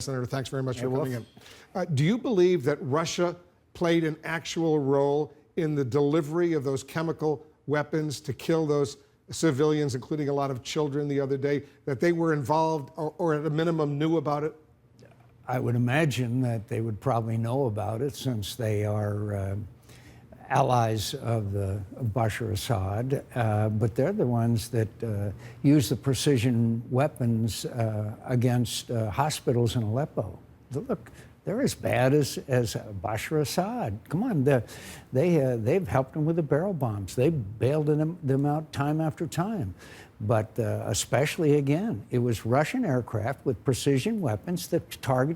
Senator, thanks very much for coming in. Do you believe that Russia played an actual role in the delivery of those chemical weapons to kill those civilians, including a lot of children the other day, that they were involved or at a minimum knew about it? I would imagine that they would probably know about it since they are allies of Bashar Assad, but they're the ones that use the precision weapons against hospitals in Aleppo. Look, they're as bad as Bashar Assad. Come on, they've helped them with the barrel bombs. They bailed them out time after time. But especially, again, it was Russian aircraft with precision weapons that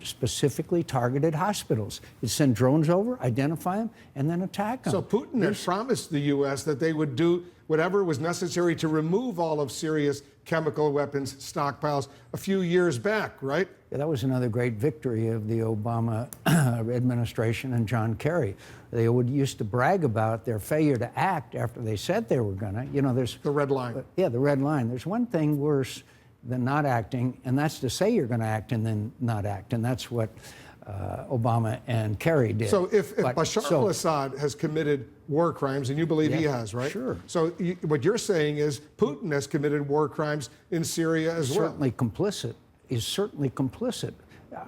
specifically targeted hospitals. It'd send drones over, identify them, and then attack them. So Putin had promised the U.S. that they would do whatever was necessary to remove all of Syria's chemical weapons stockpiles a few years back, right? Yeah, that was another great victory of the Obama administration and John Kerry. They used to brag about their failure to act after they said they were gonna. You know, there's the red line. Yeah, the red line. There's one thing worse than not acting, and that's to say you're gonna act and then not act, and that's what Obama and Kerry did. So if Bashar al-Assad has committed war crimes, and you believe he has, right? Sure. So what you're saying is Putin has committed war crimes in Syria as well. Certainly complicit. He's certainly complicit.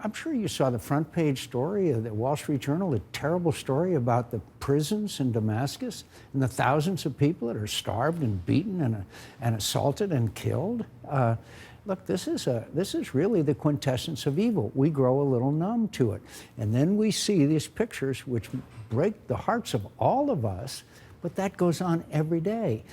I'm sure you saw the front page story of the Wall Street Journal, a terrible story about the prisons in Damascus and the thousands of people that are starved and beaten and assaulted and killed. Look, this is really the quintessence of evil. We grow a little numb to it. And then we see these pictures which break the hearts of all of us, but that goes on every day.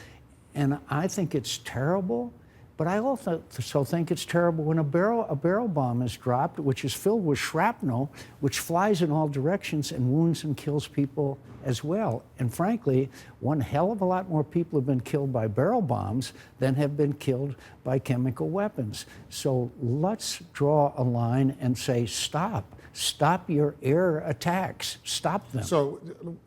And I think it's terrible, but I also think it's terrible when a barrel bomb is dropped, which is filled with shrapnel, which flies in all directions and wounds and kills people as well. And frankly, one hell of a lot more people have been killed by barrel bombs than have been killed by chemical weapons. So let's draw a line and say, stop. Stop your air attacks. Stop them. So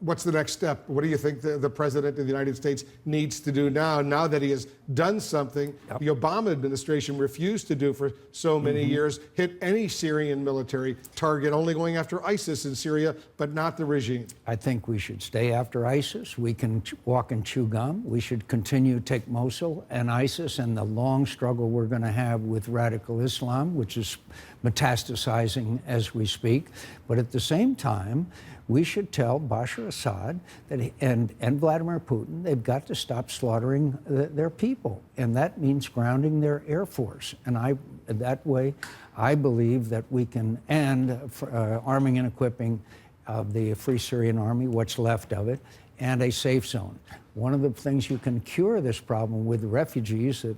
what's the next step? What do you think the President of the United States needs to do now that he has done something the Obama administration refused to do for so many years, hit any Syrian military target, only going after ISIS in Syria, but not the regime? I think we should stay after ISIS. We can walk and chew gum. We should continue to take Mosul and ISIS and the long struggle we're going to have with radical Islam, which is metastasizing as we speak. But at the same time, we should tell Bashar Assad that and Vladimir Putin, they've got to stop slaughtering their people. And that means grounding their air force. And that way, I believe that we can end arming and equipping of the Free Syrian Army, what's left of it, and a safe zone. One of the things you can cure this problem with refugees that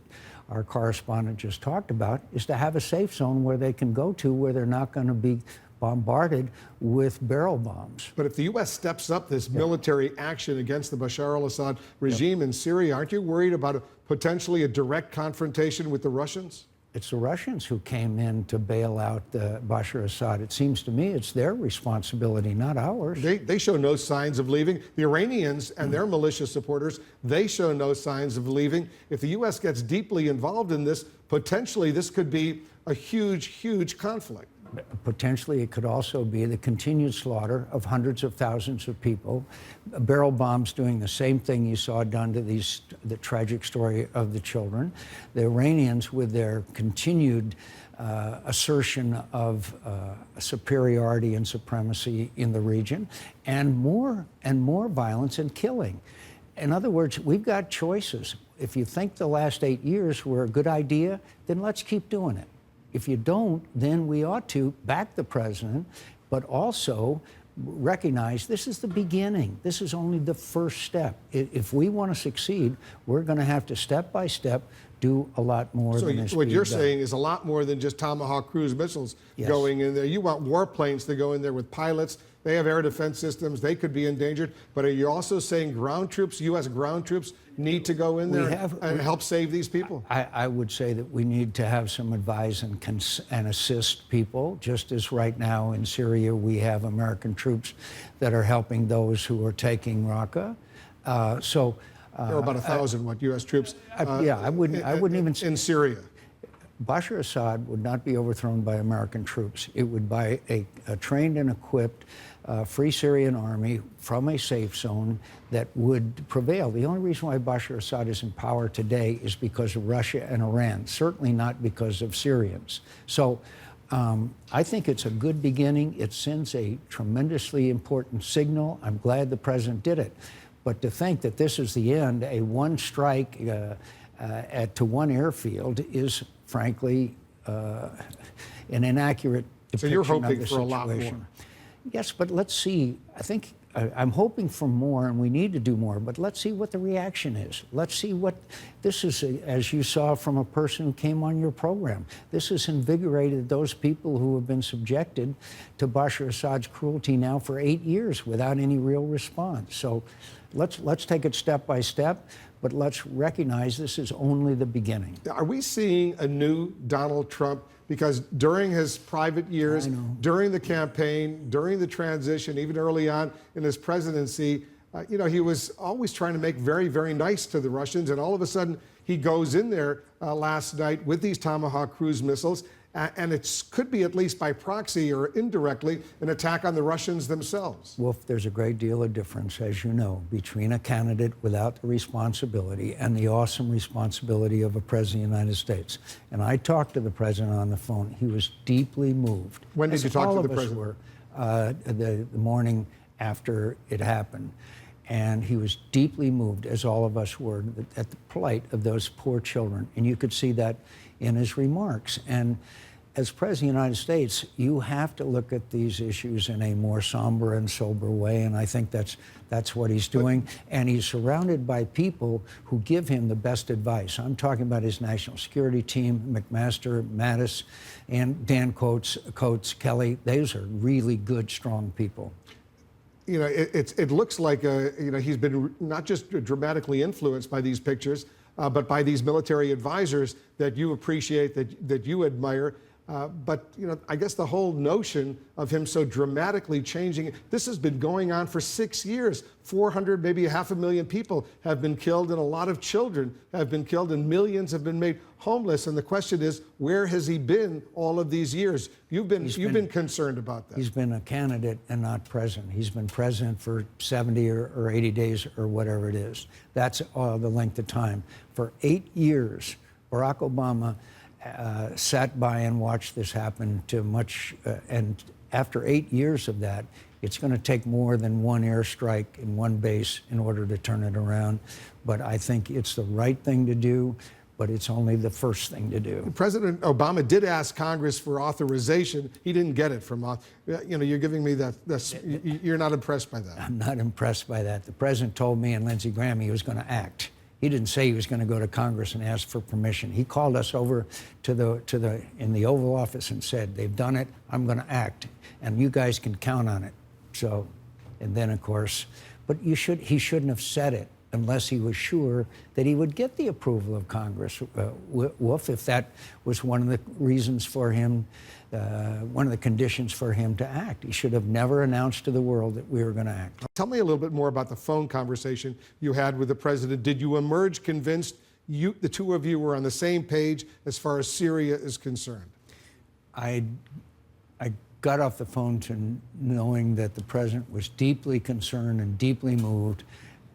our correspondent just talked about is to have a safe zone where they can go to where they're not going to be bombarded with barrel bombs. But if the U.S. steps up this military action against the Bashar al-Assad regime in Syria, aren't you worried about potentially a direct confrontation with the Russians? It's the Russians who came in to bail out Bashar Assad. It seems to me it's their responsibility, not ours. They show no signs of leaving. The Iranians and their militia supporters, they show no signs of leaving. If the U.S. gets deeply involved in this, potentially this could be a huge, huge conflict. Potentially, it could also be the continued slaughter of hundreds of thousands of people. Barrel bombs doing the same thing you saw done to the tragic story of the children. The Iranians, with their continued assertion of superiority and supremacy in the region, and more violence and killing. In other words, we've got choices. If you think the last 8 years were a good idea, then let's keep doing it. If you don't, then we ought to back the president, but also recognize this is the beginning. This is only the first step. If we want to succeed, we're going to have to step by step do a lot more than this. So what you're saying is a lot more than just Tomahawk cruise missiles going in there. You want warplanes to go in there with pilots. They have air defense systems. They could be endangered. But are you also saying ground troops, U.S. ground troops, need to go in there and help save these people? I would say that we need to have some advise and assist people, just as right now in Syria we have American troops that are helping those who are taking Raqqa. There are about 1,000 U.S. troops. I wouldn't even in Syria. Bashar Assad would not be overthrown by American troops. It would by a trained and equipped Free Syrian Army from a safe zone that would prevail. The only reason why Bashar Assad is in power today is because of Russia and Iran, certainly not because of Syrians. So I think it's a good beginning. It sends a tremendously important signal. I'm glad the president did it. But to think that this is the end, a one strike to one airfield is frankly an inaccurate depiction So you're hoping of the for a lot situation. more. Yes, but let's see. I think I'm hoping for more, and we need to do more, but let's see what the reaction is. Let's see what this is, as you saw from a person who came on your program. This has invigorated those people who have been subjected to Bashar Assad's cruelty now for 8 years without any real response. So let's take it step by step, but let's recognize this is only the beginning. Are we seeing a new Donald Trump? Because during his private years, during the campaign, during the transition, even early on in his presidency, he was always trying to make very, very nice to the Russians. And all of a sudden, he goes in there last night with these Tomahawk cruise missiles. And it could be, at least by proxy or indirectly, an attack on the Russians themselves. Wolf, there's a great deal of difference, as you know, between a candidate without the responsibility and the awesome responsibility of a president of the United States. And I talked to the president on the phone. He was deeply moved. When did you talk to the president? All of us were, the morning after it happened. And he was deeply moved, as all of us were, at the plight of those poor children. And you could see that in his remarks. And as President of the United States, you have to look at these issues in a more somber and sober way, and I think that's what he's doing. And he's surrounded by people who give him the best advice. I'm talking about his national security team, McMaster, Mattis, and Dan Coates, Kelly. Those are really good, strong people. It looks like he's been not just dramatically influenced by these pictures, but by these military advisors that you appreciate, that you admire. But I guess the whole notion of him so dramatically changing, this has been going on for 6 years. 400, maybe 500,000 people have been killed, and a lot of children have been killed, and millions have been made homeless. And the question is, where has he been all of these years? You've been concerned about that. He's been a candidate and not president. He's been president for 70 or 80 days or whatever it is. That's the length of time. For 8 years, Barack Obama sat by and watched this happen to much, and after 8 years of that, it's going to take more than one airstrike in one base in order to turn it around. But I think it's the right thing to do, but it's only the first thing to do. President Obama did ask Congress for authorization. He didn't get it from, you're giving me that, you're not impressed by that. I'm not impressed by that. The president told me and Lindsey Graham he was going to act. He didn't say he was going to go to Congress and ask for permission. He called us over in the Oval Office and said, "They've done it. I'm going to act, and you guys can count on it." So, and then of course, but he shouldn't have said it unless he was sure that he would get the approval of Congress. Wolf, if that was one of the reasons for him, one of the conditions for him to act. He should have never announced to the world that we were going to act. Tell me a little bit more about the phone conversation you had with the president. Did you emerge convinced the two of you were on the same page as far as Syria is concerned? I got off the phone knowing that the president was deeply concerned and deeply moved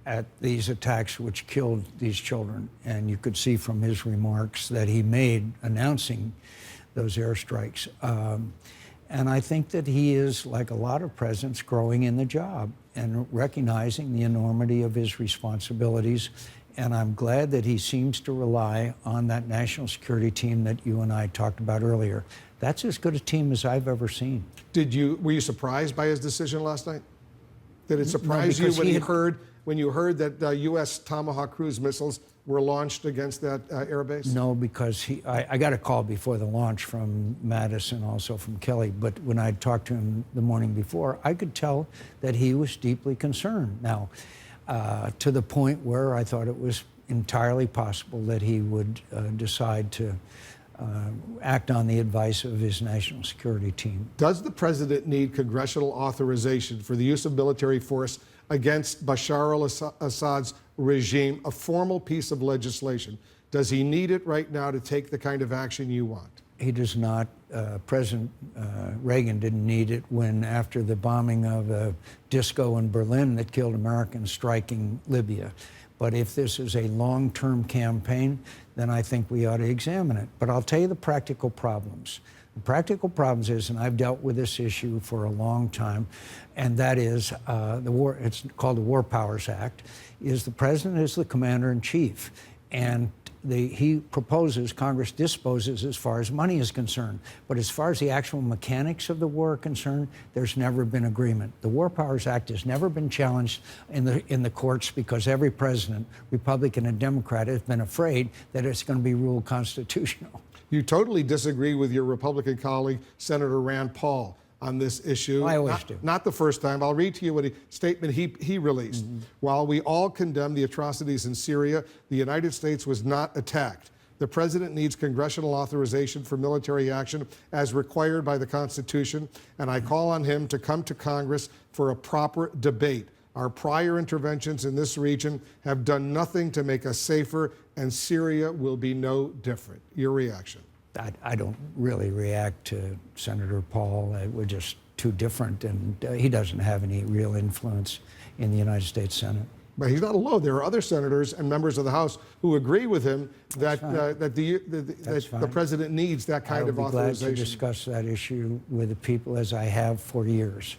at these attacks which killed these children. And you could see from his remarks that he made announcing those airstrikes. And I think that he is, like a lot of presidents, growing in the job and recognizing the enormity of his responsibilities. And I'm glad that he seems to rely on that national security team that you and I talked about earlier. That's as good a team as I've ever seen. Were you surprised by his decision last night? Did it surprise you when you heard that U.S. Tomahawk cruise missiles were launched against that airbase? No, because I got a call before the launch from Mattis and also from Kelly, but when I talked to him the morning before, I could tell that he was deeply concerned. Now, to the point where I thought it was entirely possible that he would decide to act on the advice of his national security team. Does the president need congressional authorization for the use of military force against Bashar al-Assad's regime, a formal piece of legislation? Does he need it right now to take the kind of action you want? He does not. President Reagan didn't need it when, after the bombing of a disco in Berlin that killed Americans striking Libya. But if this is a long-term campaign, then I think we ought to examine it. But I'll tell you the practical problems. The practical problems is, and I've dealt with this issue for a long time, and that is it's called the War Powers Act, is the president is the commander-in-chief. And he proposes, Congress disposes as far as money is concerned. But as far as the actual mechanics of the war are concerned, there's never been agreement. The War Powers Act has never been challenged in the courts because every president, Republican and Democrat, has been afraid that it's going to be ruled constitutional. You totally disagree with your Republican colleague, Senator Rand Paul, on this issue. I always do. Not the first time. I'll read to you what a statement he released. While we all condemn the atrocities in Syria, the United States was not attacked. The president needs congressional authorization for military action as required by the Constitution, and I call on him to come to Congress for a proper debate. Our prior interventions in this region have done nothing to make us safer, and Syria will be no different. Your reaction? I don't really react to Senator Paul. We're just too different, and he doesn't have any real influence in the United States Senate. But he's not alone. There are other senators and members of the House who agree with him that the president needs that kind of authorization. I'll be glad to discuss that issue with the people as I have for years.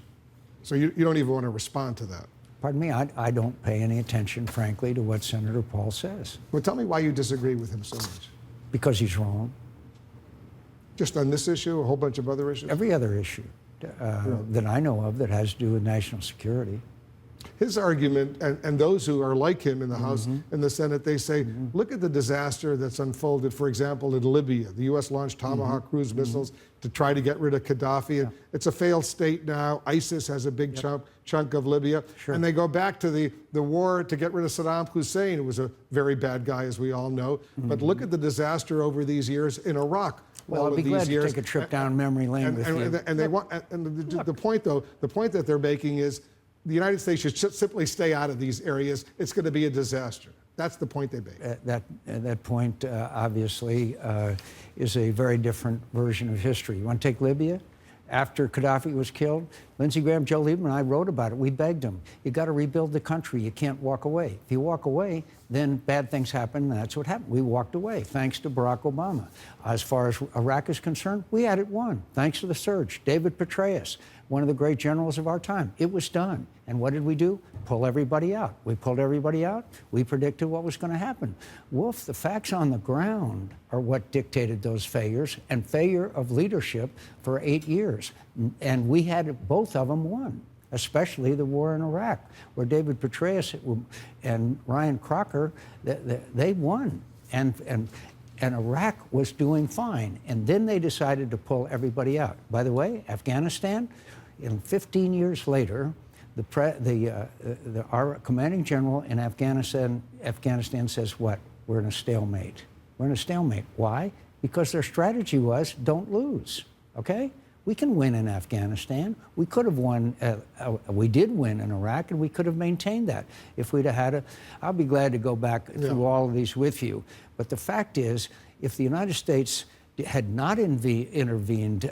So you don't even want to respond to that? Pardon me, I don't pay any attention, frankly, to what Senator Paul says. Well, tell me why you disagree with him so much. Because he's wrong. Just on this issue, a whole bunch of other issues? Every other issue that I know of that has to do with national security. His argument, and those who are like him in the House and the Senate, they say, look at the disaster that's unfolded, for example, in Libya. The U.S. launched Tomahawk cruise missiles to try to get rid of Gaddafi. It's a failed state now. ISIS has a big chunk of Libya. Sure. And they go back to the war to get rid of Saddam Hussein, who was a very bad guy, as we all know. But look at the disaster over these years in Iraq. Well, I'd be glad to take a trip down memory lane with you. And they want, and the point, though, the point that they're making is the United States should simply stay out of these areas. It's going to be a disaster. That's the point they make. That point, obviously, is a very different version of history. You want to take Libya? After Gaddafi was killed, Lindsey Graham, Joe Lieberman, and I wrote about it. We begged him. You got to rebuild the country. You can't walk away. If you walk away, then bad things happen, and that's what happened. We walked away, thanks to Barack Obama. As far as Iraq is concerned, we had it won, thanks to the surge. David Petraeus, one of the great generals of our time. It was done. And what did we do? Pull everybody out. We pulled everybody out. We predicted what was going to happen. Wolf, the facts on the ground are what dictated those failures, and failure of leadership for 8 years. And we had both of them won, especially the war in Iraq, where David Petraeus and Ryan Crocker, they won. And Iraq was doing fine. And then they decided to pull everybody out. By the way, Afghanistan, 15 years later, our commanding general in Afghanistan says what? We're in a stalemate. We're in a stalemate. Why? Because their strategy was don't lose, okay? We can win in Afghanistan. We could have won, we did win in Iraq, and we could have maintained that if we'd have had I'll be glad to go back through all of these with you. But the fact is, if the United States had not intervened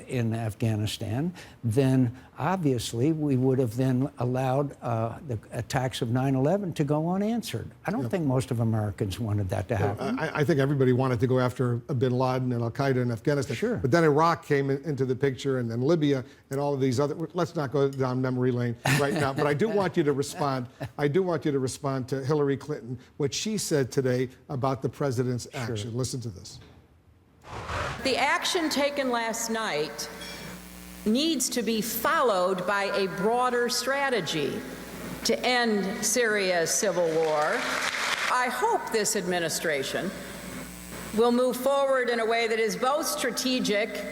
in Afghanistan, then obviously we would have then allowed the attacks of 9/11 to go unanswered. I don't think most of Americans wanted that to happen. I think everybody wanted to go after bin Laden and Al-Qaeda in Afghanistan. Sure. But then Iraq came into the picture, and then Libya, and all of these other. Let's not go down memory lane right now. But I do want you to respond. I do want you to respond to Hillary Clinton, what she said today about the president's action. Listen to this. The action taken last night needs to be followed by a broader strategy to end Syria's civil war. I hope this administration will move forward in a way that is both strategic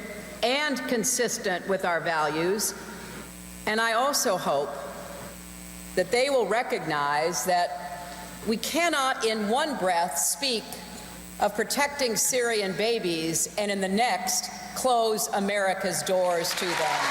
and consistent with our values, and I also hope that they will recognize that we cannot in one breath speak of protecting Syrian babies and in the next close America's doors to them.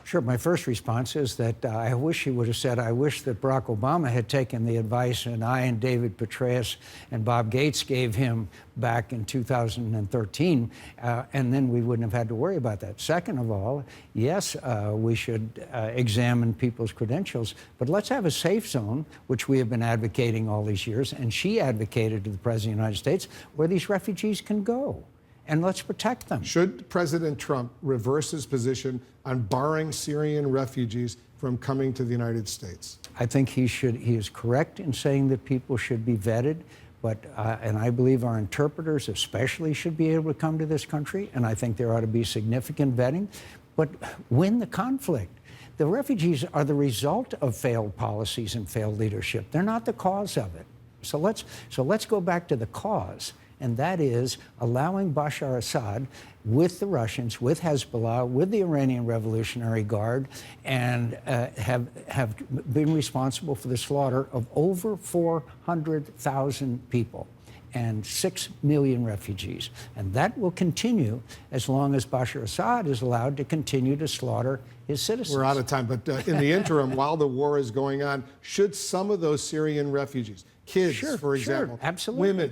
Sure. My first response is that I wish he would have said, I wish that Barack Obama had taken the advice and I and David Petraeus and Bob Gates gave him back in 2013, and then we wouldn't have had to worry about that. Second of all, yes, we should examine people's credentials, but let's have a safe zone, which we have been advocating all these years, and she advocated to the President of the United States, where these refugees can go. And let's protect them. Should President Trump reverse his position on barring Syrian refugees from coming to the United States? I think he is correct in saying that people should be vetted, but, and I believe our interpreters especially should be able to come to this country, and I think there ought to be significant vetting, but win the conflict. The refugees are the result of failed policies and failed leadership. They're not the cause of it. So let's go back to the cause. And that is allowing Bashar Assad, with the Russians, with Hezbollah, with the Iranian Revolutionary Guard, and have been responsible for the slaughter of over 400,000 people and 6 million refugees. And that will continue as long as Bashar Assad is allowed to continue to slaughter his citizens. We're out of time, but in the interim, while the war is going on, should some of those Syrian refugees, kids, for example, absolutely, women,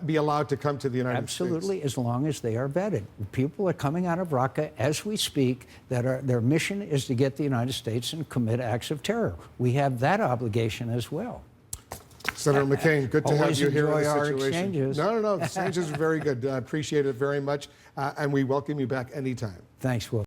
be allowed to come to the United States? Absolutely, as long as they are vetted. People are coming out of Raqqa as we speak that their mission is to get the United States and commit acts of terror. We have that obligation as well. Senator McCain, good to have Always you here in enjoy this our situation. exchanges. No, exchanges are very good. I appreciate it very much, and we welcome you back anytime. Thanks, Will.